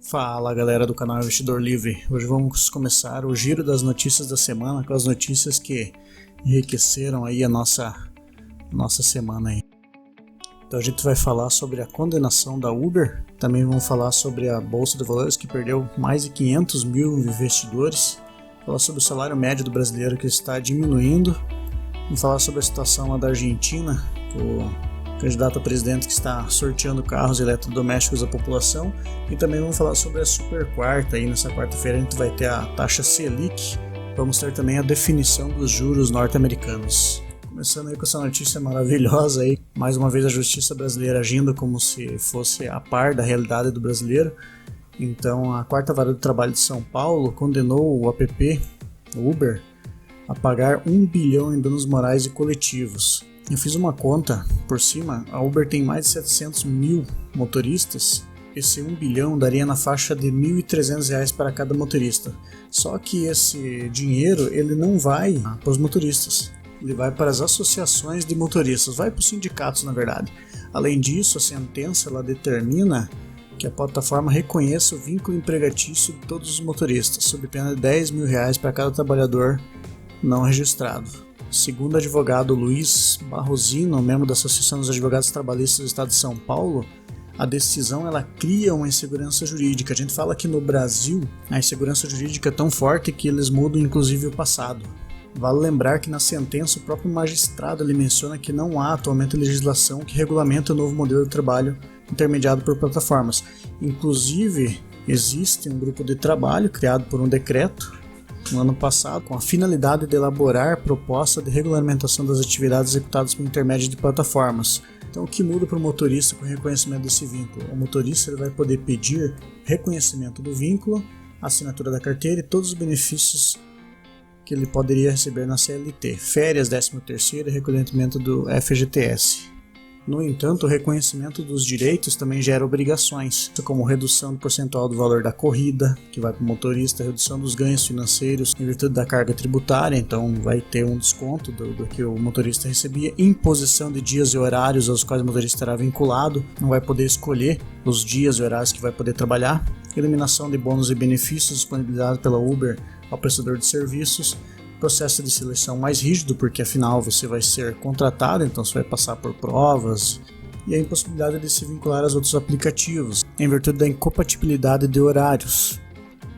Fala galera do canal Investidor Livre, hoje vamos começar o giro das notícias da semana com as notícias que enriqueceram aí a nossa semana aí. Então a gente vai falar sobre a condenação da Uber, também vamos falar sobre a Bolsa de Valores que perdeu mais de 500 mil investidores, falar sobre o salário médio do brasileiro que está diminuindo, vamos falar sobre a situação lá da Argentina, o candidato a presidente que está sorteando carros eletrodomésticos à população, e também vamos falar sobre a super quarta. Aí nessa quarta-feira a gente vai ter a taxa Selic, vamos ter também a definição dos juros norte-americanos. Começando aí com essa notícia maravilhosa aí, mais uma vez a justiça brasileira agindo como se fosse a par da realidade do brasileiro. Então a quarta vara do trabalho de São Paulo condenou o app, o Uber, a pagar 1 bilhão em danos morais e coletivos. Eu fiz uma conta por cima, a Uber tem mais de 700 mil motoristas, esse 1 bilhão daria na faixa de R$ 1.300 para cada motorista. Só que esse dinheiro ele não vai para os motoristas, ele vai para as associações de motoristas, vai para os sindicatos na verdade. Além disso, a sentença ela determina que a plataforma reconheça o vínculo empregatício de todos os motoristas, sob pena de R$ 10 mil para cada trabalhador não registrado. Segundo o advogado Luiz Barrosino, membro da Associação dos Advogados Trabalhistas do Estado de São Paulo, a decisão ela cria uma insegurança jurídica. A gente fala que no Brasil a insegurança jurídica é tão forte que eles mudam inclusive o passado. Vale lembrar que na sentença o próprio magistrado ele menciona que não há atualmente legislação que regulamenta o novo modelo de trabalho intermediado por plataformas. Inclusive existe um grupo de trabalho criado por um decreto no ano passado, com a finalidade de elaborar proposta de regulamentação das atividades executadas por intermédio de plataformas. Então, o que muda para o motorista com o reconhecimento desse vínculo? O motorista ele vai poder pedir reconhecimento do vínculo, assinatura da carteira e todos os benefícios que ele poderia receber na CLT, férias, 13º e recolhimento do FGTS. No entanto, o reconhecimento dos direitos também gera obrigações, como redução do percentual do valor da corrida, que vai para o motorista, redução dos ganhos financeiros em virtude da carga tributária, então vai ter um desconto do que o motorista recebia, imposição de dias e horários aos quais o motorista estará vinculado, não vai poder escolher os dias e horários que vai poder trabalhar, eliminação de bônus e benefícios disponibilizados pela Uber ao prestador de serviços, processo de seleção mais rígido, porque afinal você vai ser contratado, então você vai passar por provas, e a impossibilidade de se vincular aos outros aplicativos, em virtude da incompatibilidade de horários,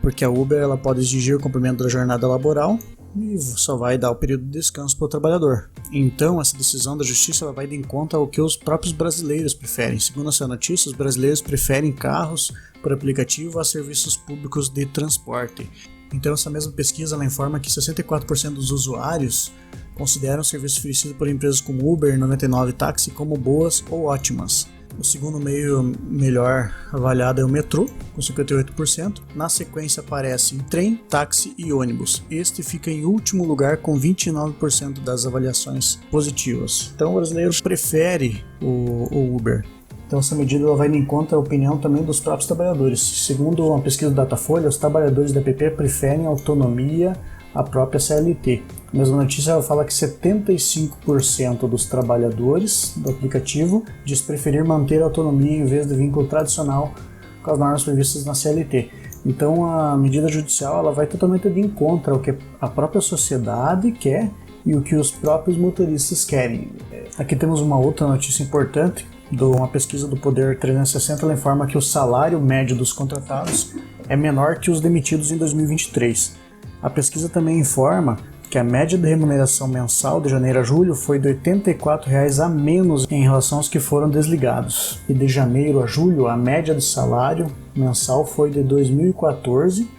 porque a Uber ela pode exigir o cumprimento da jornada laboral e só vai dar o período de descanso para o trabalhador. Então essa decisão da justiça ela vai de encontro ao que os próprios brasileiros preferem. Segundo essa notícia, os brasileiros preferem carros por aplicativo a serviços públicos de transporte. Então essa mesma pesquisa ela informa que 64% dos usuários consideram o serviço oferecido por empresas como Uber, 99 Táxi como boas ou ótimas. O segundo meio melhor avaliado é o metrô, com 58%. Na sequência aparecem trem, táxi e ônibus. Este fica em último lugar com 29% das avaliações positivas. Então o brasileiro prefere o Uber. Então essa medida ela vai em conta a opinião também dos próprios trabalhadores. Segundo uma pesquisa do Datafolha, os trabalhadores da app preferem autonomia à própria CLT. A mesma notícia ela fala que 75% dos trabalhadores do aplicativo diz preferir manter a autonomia em vez do vínculo tradicional com as normas previstas na CLT. Então a medida judicial ela vai totalmente de encontro ao que a própria sociedade quer e o que os próprios motoristas querem. Aqui temos uma outra notícia importante. Uma pesquisa do Poder 360 ela informa que o salário médio dos contratados é menor que os demitidos em 2023. A pesquisa também informa que a média de remuneração mensal de janeiro a julho foi de R$ 84,00 a menos em relação aos que foram desligados. E de janeiro a julho, a média de salário mensal foi de 2014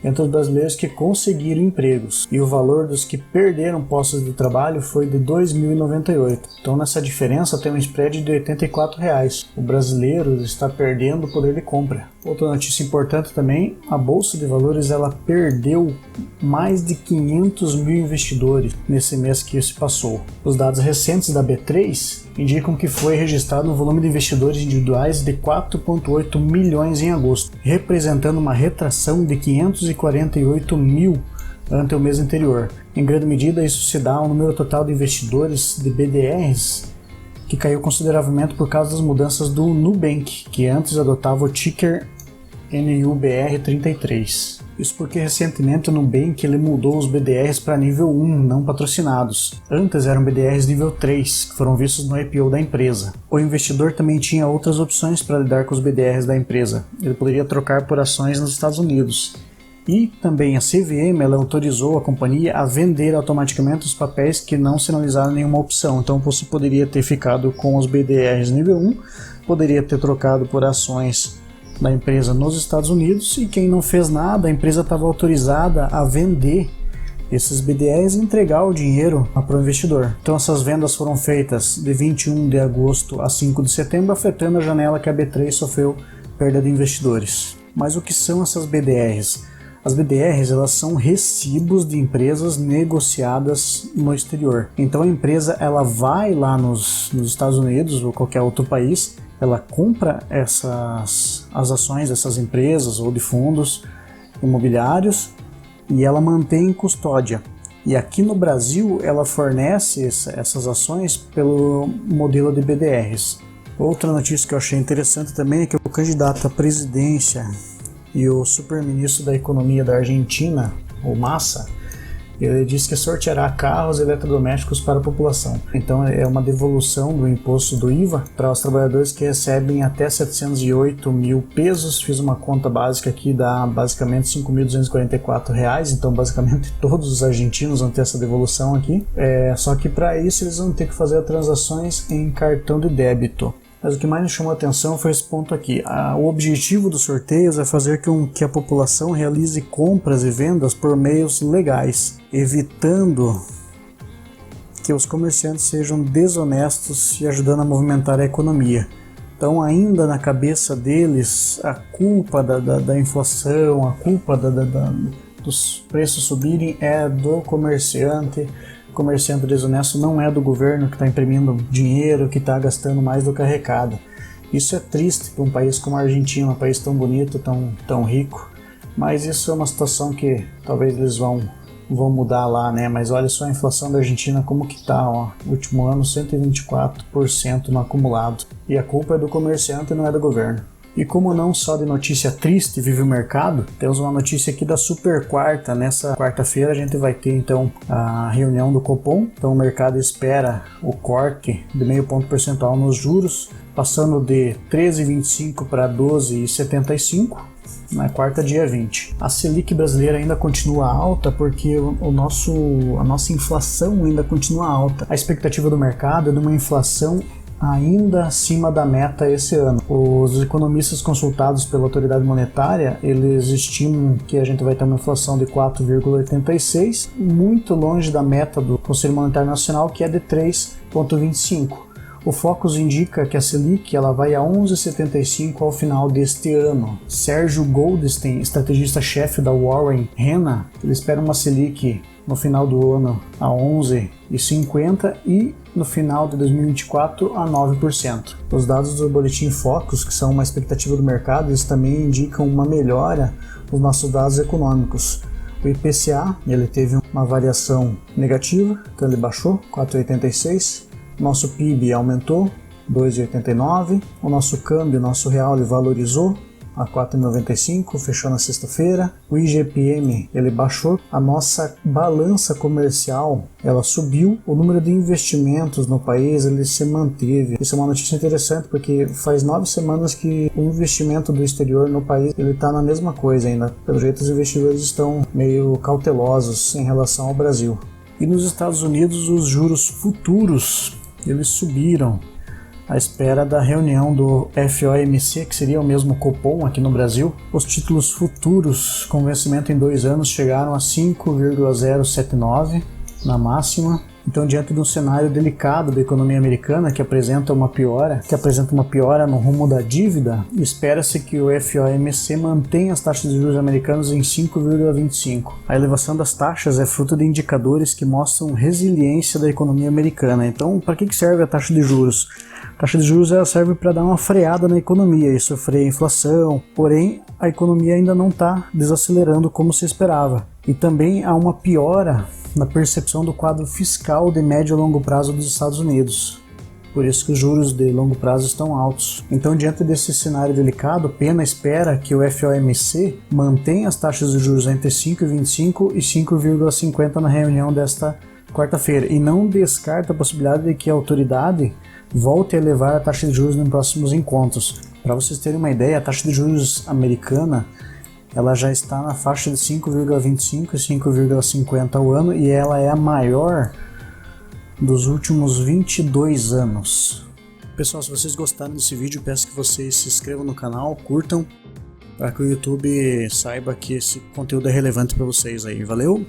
entre os brasileiros que conseguiram empregos, e o valor dos que perderam postos de trabalho foi de R$ 2.098. Então nessa diferença tem um spread de R$ 84,00. O brasileiro está perdendo o poder de compra. Outra notícia importante também, a Bolsa de Valores ela perdeu mais de 500 mil investidores nesse mês que se passou. Os dados recentes da B3 indicam que foi registrado um volume de investidores individuais de 4,8 milhões em agosto, representando uma retração de 548 mil ante o mês anterior. Em grande medida, isso se dá ao número total de investidores de BDRs, que caiu consideravelmente por causa das mudanças do Nubank, que antes adotava o ticker NUBR33. Isso porque recentemente o Nubank ele mudou os BDRs para nível 1, não patrocinados. Antes eram BDRs nível 3, que foram vistos no IPO da empresa. O investidor também tinha outras opções para lidar com os BDRs da empresa. Ele poderia trocar por ações nos Estados Unidos. E também a CVM ela autorizou a companhia a vender automaticamente os papéis que não sinalizaram nenhuma opção. Então você poderia ter ficado com os BDRs nível 1, poderia ter trocado por ações da empresa nos Estados Unidos, e quem não fez nada, a empresa estava autorizada a vender esses BDRs e entregar o dinheiro para o investidor. Então essas vendas foram feitas de 21 de agosto a 5 de setembro, afetando a janela que a B3 sofreu perda de investidores. Mas o que são essas BDRs? As BDRs elas são recibos de empresas negociadas no exterior. Então a empresa ela vai lá nos Estados Unidos ou qualquer outro país, ela compra as ações dessas empresas ou de fundos imobiliários e ela mantém em custódia. E aqui no Brasil ela fornece essas ações pelo modelo de BDRs. Outra notícia que eu achei interessante também é que o candidato à presidência e o superministro da Economia da Argentina, o Massa, ele disse que sorteará carros eletrodomésticos para a população. Então é uma devolução do imposto do IVA para os trabalhadores que recebem até 708 mil pesos. Fiz uma conta básica aqui, dá basicamente R$5.244. Então basicamente todos os argentinos vão ter essa devolução aqui. Só que para isso eles vão ter que fazer as transações em cartão de débito. Mas o que mais me chamou a atenção foi esse ponto aqui. O objetivo dos sorteios é fazer com que a população realize compras e vendas por meios legais, evitando que os comerciantes sejam desonestos e ajudando a movimentar a economia. Então, ainda na cabeça deles, a culpa da inflação, a culpa dos preços subirem é do comerciante. O comerciante desonesto não é do governo que está imprimindo dinheiro, que está gastando mais do que arrecada. Isso é triste para um país como a Argentina, um país tão bonito, tão rico, mas isso é uma situação que talvez eles vão mudar lá, né? Mas olha só a inflação da Argentina como que tá, ó. Último ano 124% no acumulado. E a culpa é do comerciante e não é do governo. E como não só de notícia triste vive o mercado, temos uma notícia aqui da super quarta. Nessa quarta-feira a gente vai ter então a reunião do Copom. Então o mercado espera o corte de meio ponto percentual nos juros, passando de 13,25 para 12,75 na quarta, dia 20. A Selic brasileira ainda continua alta porque a nossa inflação ainda continua alta. A expectativa do mercado é de uma inflação ainda acima da meta esse ano. Os economistas consultados pela autoridade monetária, eles estimam que a gente vai ter uma inflação de 4,86, muito longe da meta do Conselho Monetário Nacional, que é de 3,25. O Focus indica que a Selic ela vai a 11,75 ao final deste ano. Sérgio Goldstein, estrategista-chefe da Warren Hena, ele espera uma Selic no final do ano a 11,50 e no final de 2024 a 9%. Os dados do Boletim Focus, que são uma expectativa do mercado, eles também indicam uma melhora nos nossos dados econômicos. O IPCA ele teve uma variação negativa, então ele baixou 4,86. Nosso PIB aumentou 2,89. O nosso câmbio, nosso real, ele valorizou a 4,95, fechou na sexta-feira. O IGPM ele baixou, a nossa balança comercial ela subiu, o número de investimentos no país ele se manteve. Isso é uma notícia interessante porque faz 9 semanas que o investimento do exterior no país ele está na mesma coisa ainda. Pelo jeito os investidores estão meio cautelosos em relação ao Brasil. E nos Estados Unidos os juros futuros eles subiram à espera da reunião do FOMC, que seria o mesmo Copom aqui no Brasil. Os títulos futuros com vencimento em 2 anos chegaram a 5,079 na máxima. Então, diante de um cenário delicado da economia americana que apresenta uma piora no rumo da dívida, espera-se que o FOMC mantenha as taxas de juros americanos em 5,25. A elevação das taxas é fruto de indicadores que mostram resiliência da economia americana. Então, para que serve a taxa de juros? A taxa de juros ela serve para dar uma freada na economia e sofrer a inflação, porém a economia ainda não está desacelerando como se esperava. E também há uma piora na percepção do quadro fiscal de médio e longo prazo dos Estados Unidos. Por isso que os juros de longo prazo estão altos. Então, diante desse cenário delicado, Pena espera que o FOMC mantenha as taxas de juros entre 5,25 e 5,50 na reunião desta quarta-feira e não descarta a possibilidade de que a autoridade volte a elevar a taxa de juros nos próximos encontros. Para vocês terem uma ideia, a taxa de juros americana ela já está na faixa de 5,25 e 5,50 ao ano e ela é a maior dos últimos 22 anos. Pessoal, se vocês gostaram desse vídeo, peço que vocês se inscrevam no canal, curtam, para que o YouTube saiba que esse conteúdo é relevante para vocês aí. Valeu!